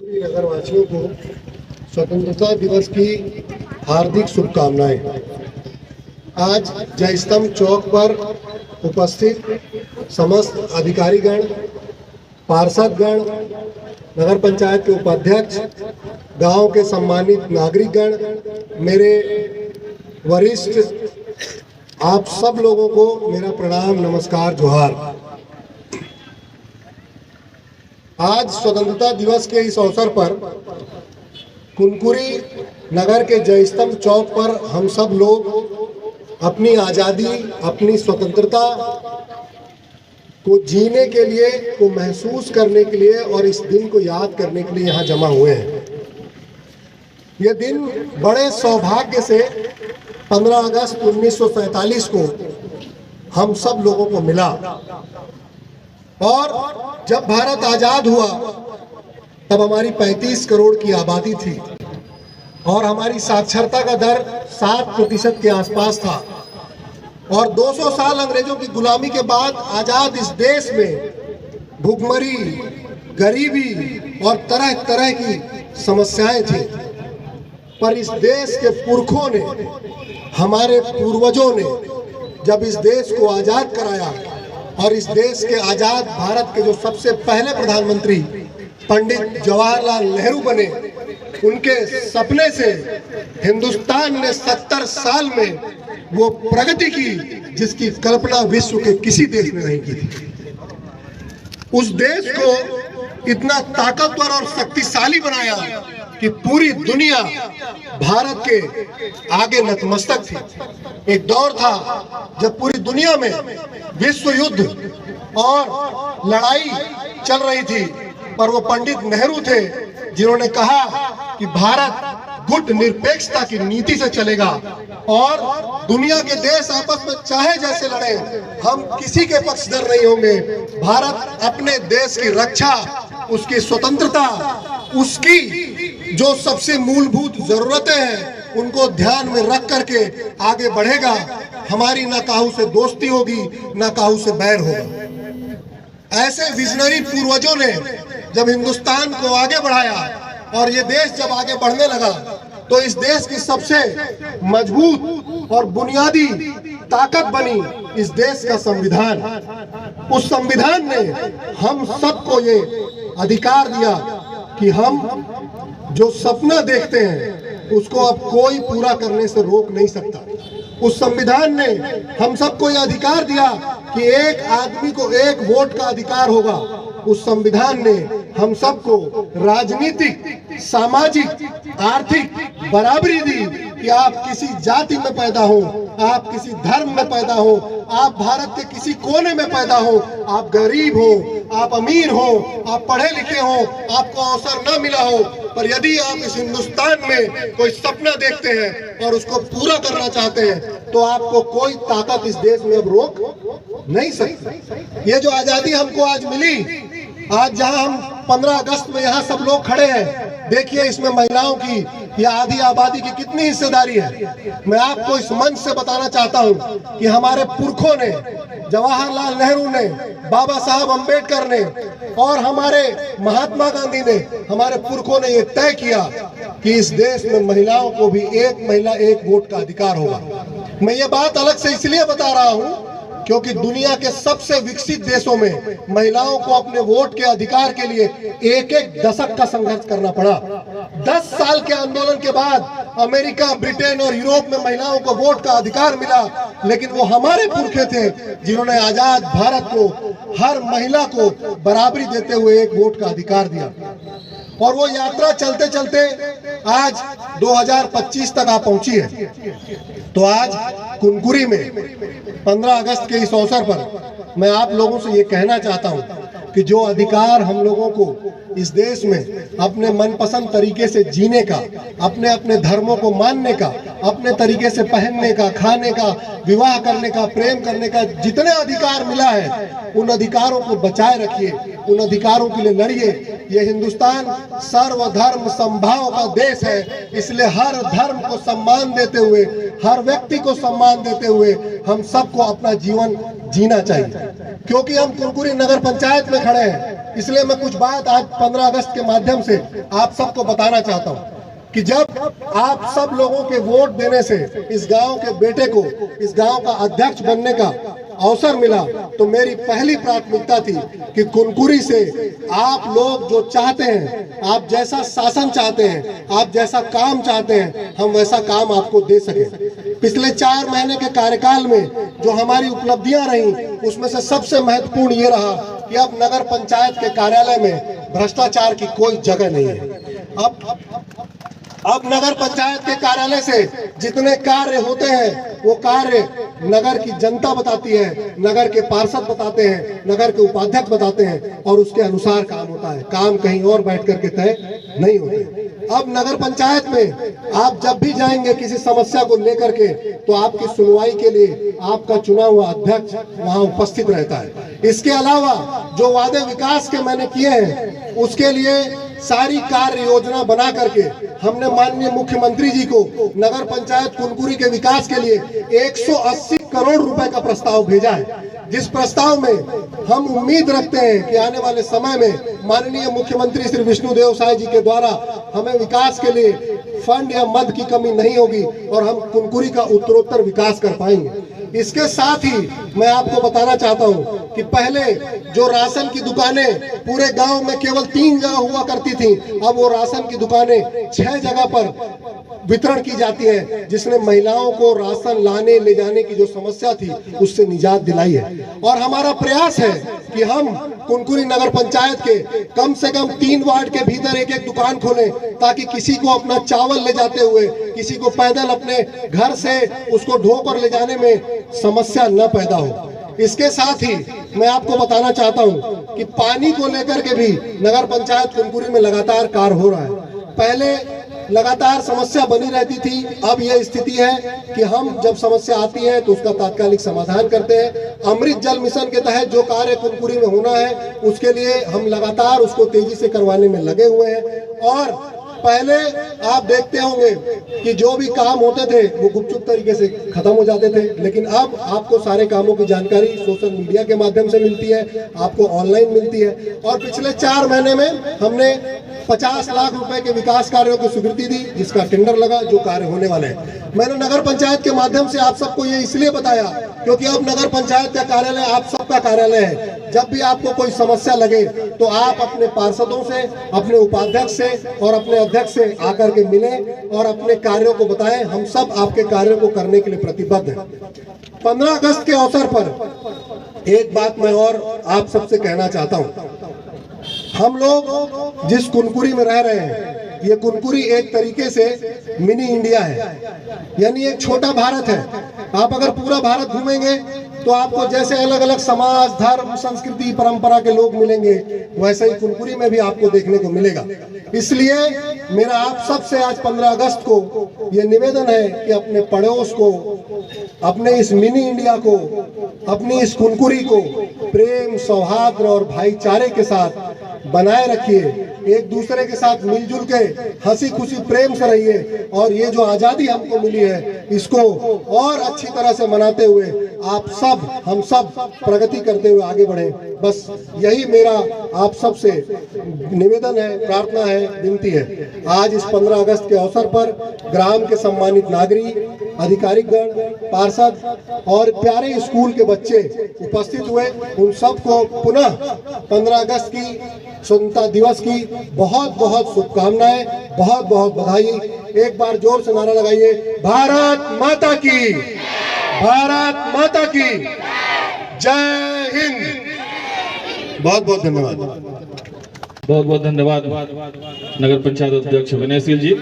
नगरवासियों को स्वतंत्रता दिवस की हार्दिक शुभकामनाएं। आज जय स्तंभ चौक पर उपस्थित समस्त अधिकारीगण, पार्षदगण, नगर पंचायत के उपाध्यक्ष, गांव के सम्मानित नागरिकगण, मेरे वरिष्ठ, आप सब लोगों को मेरा प्रणाम, नमस्कार, जोहार। आज स्वतंत्रता दिवस के इस अवसर पर कुनकुरी नगर के जय स्तंभ चौक पर हम सब लोग अपनी आज़ादी, अपनी स्वतंत्रता को जीने के लिए, को महसूस करने के लिए और इस दिन को याद करने के लिए यहाँ जमा हुए हैं। ये दिन बड़े सौभाग्य से 15 अगस्त 1947 को हम सब लोगों को मिला और जब भारत आज़ाद हुआ तब हमारी 35 करोड़ की आबादी थी और हमारी साक्षरता का दर 7% के आसपास था और 200 साल अंग्रेजों की गुलामी के बाद आज़ाद इस देश में भूखमरी, गरीबी और तरह तरह की समस्याएं थी। पर इस देश के पुरखों ने, हमारे पूर्वजों ने जब इस देश को आज़ाद कराया और इस देश के आज़ाद भारत के जो सबसे पहले प्रधानमंत्री पंडित जवाहरलाल नेहरू बने, उनके सपने से हिंदुस्तान ने 70 साल में वो प्रगति की जिसकी कल्पना विश्व के किसी देश ने नहीं की थी। उस देश को इतना ताकतवर और शक्तिशाली बनाया कि पूरी दुनिया भारत के आगे नतमस्तक थी। एक दौर था जब पूरी दुनिया में विश्व युद्ध और लड़ाई चल रही थी, पर वो पंडित नेहरू थे जिन्होंने कहा कि भारत गुट निरपेक्षता की नीति से चलेगा और दुनिया के देश आपस में चाहे जैसे लड़े, हम किसी के पक्षधर नहीं होंगे। भारत अपने देश की रक्षा, उसकी स्वतंत्रता, उसकी जो सबसे मूलभूत जरूरतें हैं उनको ध्यान में रख करके आगे बढ़ेगा। हमारी ना काहू से दोस्ती होगी, ना काहू से बैर होगा। ऐसे विजनरी पूर्वजों ने जब हिंदुस्तान को आगे बढ़ाया और ये देश जब आगे बढ़ने लगा तो इस देश की सबसे मजबूत और बुनियादी ताकत बनी इस देश का संविधान। उस संविधान ने हम सबको ये अधिकार दिया कि हम जो सपना देखते हैं उसको अब कोई पूरा करने से रोक नहीं सकता। उस संविधान ने हम सबको यह अधिकार दिया कि एक आदमी को एक वोट का अधिकार होगा। उस संविधान ने हम सबको राजनीतिक, सामाजिक, आर्थिक बराबरी दी कि आप किसी जाति में पैदा हो, आप किसी धर्म में पैदा हो, आप भारत के किसी कोने में पैदा हो, आप गरीब हो, आप अमीर हो, आप पढ़े लिखे हो, आपको अवसर न मिला हो, पर यदि आप इस हिंदुस्तान में कोई सपना देखते हैं और उसको पूरा करना चाहते हैं तो आपको कोई ताकत इस देश में अब रोक नहीं सकती। ये जो आजादी हमको आज मिली, आज जहां हम 15 अगस्त में यहाँ सब लोग खड़े हैं, देखिए इसमें महिलाओं की या आधी आबादी की कितनी हिस्सेदारी है। मैं आपको इस मंच से बताना चाहता हूँ कि हमारे पुरखों ने, जवाहरलाल नेहरू ने, बाबा साहब अम्बेडकर ने और हमारे महात्मा गांधी ने, हमारे पुरखों ने ये तय किया कि इस देश में महिलाओं को भी एक महिला एक वोट का अधिकार होगा। मैं ये बात अलग से इसलिए बता रहा हूँ क्योंकि दुनिया के सबसे विकसित देशों में महिलाओं को अपने वोट के अधिकार के लिए एक एक दशक का संघर्ष करना पड़ा। 10 साल के आंदोलन के बाद अमेरिका, ब्रिटेन और यूरोप में महिलाओं को वोट का अधिकार मिला, लेकिन वो हमारे पुरखे थे जिन्होंने आजाद भारत को, हर महिला को बराबरी देते हुए एक वोट का अधिकार दिया। और वो यात्रा चलते चलते आज 2025 तक आ पहुंची है। तो आज कुनकुरी में 15 अगस्त के इस अवसर पर मैं आप लोगों से ये कहना चाहता हूँ कि जो अधिकार हम लोगों को इस देश में अपने मनपसंद तरीके से जीने का, अपने अपने धर्मों को मानने का, अपने तरीके से पहनने का, खाने का, विवाह करने का, प्रेम करने का जितने अधिकार मिला है, उन अधिकारों को बचाए रखिए, उन अधिकारों के लिए लड़िए। ये हिंदुस्तान सर्वधर्म समभाव का देश है, इसलिए हर धर्म को सम्मान देते हुए, हर व्यक्ति को सम्मान देते हुए हम सबको अपना जीवन जीना चाहिए। क्योंकि हम कुनकुरी नगर पंचायत में खड़े हैं, इसलिए मैं कुछ बात आज 15 अगस्त के माध्यम से आप सबको बताना चाहता हूँ कि जब आप सब लोगों के वोट देने से इस गांव के बेटे को इस गांव का अध्यक्ष बनने का अवसर मिला, तो मेरी पहली प्राथमिकता थी कि कुनकुरी से आप लोग जो चाहते हैं, आप जैसा शासन चाहते हैं, आप जैसा काम चाहते हैं, हम वैसा काम आपको दे सके। पिछले 4 महीने के कार्यकाल में जो हमारी उपलब्धियां रही, उसमें से सबसे महत्वपूर्ण ये रहा कि अब नगर पंचायत के कार्यालय में भ्रष्टाचार की कोई जगह नहीं है। अब नगर पंचायत के कार्यालय से जितने कार्य होते हैं वो कार्य नगर की जनता बताती है, नगर के पार्षद बताते हैं, नगर के उपाध्यक्ष बताते हैं और उसके अनुसार काम होता है। काम कहीं और बैठ करके तय नहीं होते। अब नगर पंचायत में आप जब भी जाएंगे किसी समस्या को लेकर के, तो आपकी सुनवाई के लिए आपका चुना हुआ अध्यक्ष वहां उपस्थित रहता है। इसके अलावा जो वादे विकास के मैंने किए हैं, उसके लिए सारी कार्य योजना बना करके हमने माननीय मुख्यमंत्री जी को नगर पंचायत कुनकुरी के विकास के लिए 180 करोड़ रुपए का प्रस्ताव भेजा है, जिस प्रस्ताव में हम उम्मीद रखते हैं कि आने वाले समय में माननीय मुख्यमंत्री श्री विष्णुदेव साय जी के द्वारा हमें विकास के लिए फंड या मद की कमी नहीं होगी और हम कुनकुरी का उत्तरोत्तर विकास कर पाएंगे। इसके साथ ही मैं आपको बताना चाहता हूं कि पहले जो राशन की दुकानें पूरे गांव में केवल 3 जगह हुआ करती थी, अब वो राशन की दुकानें 6 जगह पर वितरण की जाती है, जिसने महिलाओं को राशन लाने ले जाने की जो समस्या थी उससे निजात दिलाई है। और हमारा प्रयास है कि हम कुनकुरी नगर पंचायत के कम से कम 3 वार्ड के भीतर एक दुकान खोलें, ताकि किसी को अपना चावल ले जाते हुए, किसी को पैदल अपने घर से उसको ढोकर ले जाने में समस्या न पैदा हो। इसके साथ ही मैं आपको बताना चाहता हूं कि पानी को लेकर के भी नगर पंचायत कुनकुरी में लगातार कार्य हो रहा है। पहले लगातार समस्या बनी रहती थी, अब यह स्थिति है कि हम जब समस्या आती है तो उसका तात्कालिक समाधान करते हैं। अमृत जल मिशन के तहत जो कार्य कुनकुरी में होना है, उसके लिए हम लगातार उसको तेजी से करवाने में लगे हुए हैं। और पहले आप देखते होंगे कि जो भी काम होते थे वो गुपचुप तरीके से खत्म हो जाते थे, लेकिन अब आपको सारे कामों की जानकारी सोशल मीडिया के माध्यम से मिलती है, आपको ऑनलाइन मिलती है। और पिछले 4 महीने में हमने 50 लाख रुपए के विकास कार्यों की स्वीकृति दी, जिसका टेंडर लगा, जो कार्य होने वाले हैं। मैंने नगर पंचायत के माध्यम से आप सबको ये इसलिए बताया क्योंकि अब नगर पंचायत का कार्यालय आप सबका कार्यालय है। जब भी आपको कोई समस्या लगे तो आप अपने पार्षदों से, अपने उपाध्यक्ष से और अपने अध्यक्ष से आकर के मिलें और अपने कार्यों को बताएं। हम सब आपके कार्यों को करने के लिए प्रतिबद्ध हैं। 15 अगस्त के अवसर पर एक बात मैं और आप सबसे कहना चाहता हूं। हम लोग जिस कुनकुरी में रह रहे हैं, ये कुनकुरी एक तरीके से मिनी इंडिया है, यानी एक छोटा भारत है। आप अगर पूरा भारत घूमेंगे तो आपको जैसे अलग अलग समाज, धर्म, संस्कृति, परंपरा के लोग मिलेंगे, वैसे ही कुनकुरी में भी आपको देखने को मिलेगा। इसलिए मेरा आप सबसे आज 15 अगस्त को ये निवेदन है कि अपने पड़ोस को, अपने इस मिनी इंडिया को, अपनी इस कुनकुरी को प्रेम, सौहार्द और भाईचारे के साथ बनाए रखिए। एक दूसरे के साथ मिलजुल के हंसी खुशी प्रेम से रहिए और ये जो आजादी हमको मिली है इसको और अच्छी तरह से मनाते हुए आप सब, हम सब प्रगति करते हुए आगे बढ़े। बस यही मेरा आप सब से निवेदन है, प्रार्थना है, विनती है। आज इस 15 अगस्त के अवसर पर ग्राम के सम्मानित नागरिक, अधिकारीगण, पार्षद और प्यारे स्कूल के बच्चे उपस्थित हुए। उन सबको पुनः 15 अगस्त की स्वतंत्रता दिवस की बहुत बहुत शुभकामनाएं, बहुत बहुत बधाई। एक बार जोर से नारा लगाइए, भारत माता की, भारत माता की जय हिंद। बहुत बहुत धन्यवाद। बहुत बहुत धन्यवाद नगर पंचायत अध्यक्ष विनयशील जी।